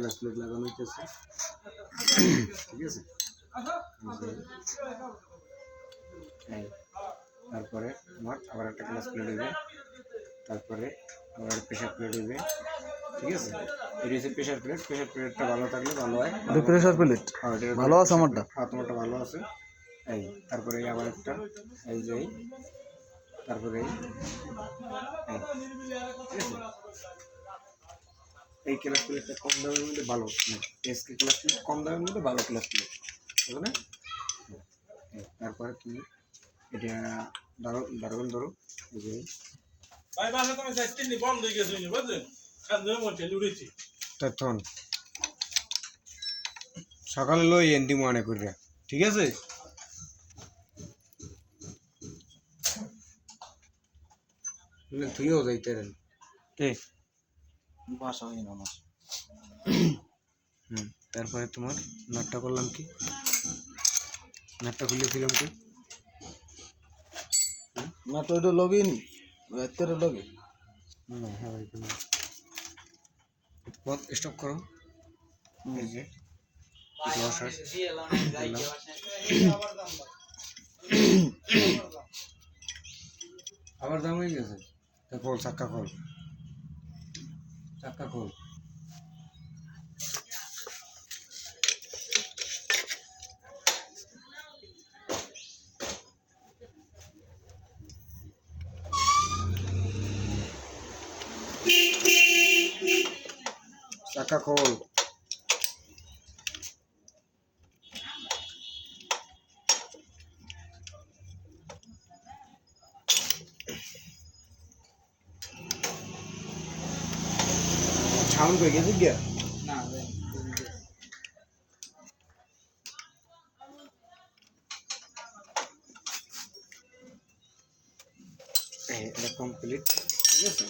Class plate লাগানো হইতেছে, ঠিক আছে। তারপরে আমার আবার একটা ক্লাস প্লেট হইবে, তারপরে আবার প্রেশার প্লেট হইবে, ঠিক আছে। এটা হচ্ছে প্রেশার প্লেট। প্রেশার প্লেটটা ভালো থাকলে ভালো হয়। প্রেশার প্লেট ভালো আছে আমারটা? হ্যাঁ, তোমারটা ভালো আছে। এই তারপরে আবার একটা, এই যে তারপরে ঠিক আছে। এই ক্লাস প্লেটটা কম দামের মধ্যে ভালো, এসকে ক্লাস প্লেট কম দামের মধ্যে ভালো ক্লাস প্লেট, বুঝলো না? তারপরে তুমি এটা দারুণ ধরো, এই যে তখন সকালে লই এনতি মনে করিয়া, ঠিক আছে। তুইও যাইতে রেন বাসা হয় না আমার। তারপরে তোমার নাটটা করলাম কি, নাটটা খুলেছিলাম কি না তো এটা লগিন রাতের লগে না। হ্যাঁ পথ স্টপ করো, এই যে আবার দাম হয়ে গেছে। খোল চাক্কা, খোল চাক্কা, খোল। চাক্কা খোল। সাউন্ড হয়ে গেছে গিয়া না এটা কমপ্লিট, ঠিক আছে।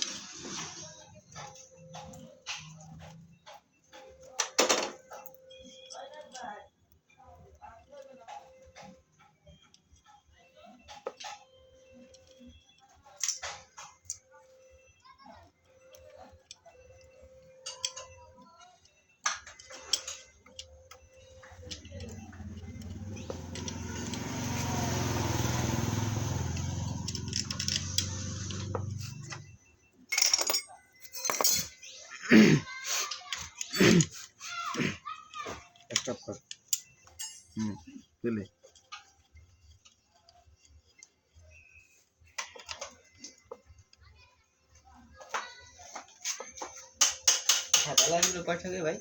স্টপ কর। পেলে সাদা লাইটগুলো কয় টাকা ভাই?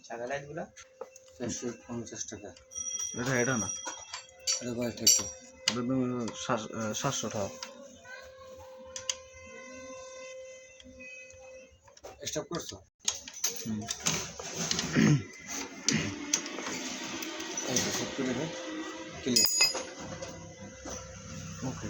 সাদা লাইটগুলো 450 টাকা। এটা না, এটা কয় টাকা? এটা তুমি 700 টাকা। স্টপ করছো? এই যে সব করে ক্লিয়ার। ওকে।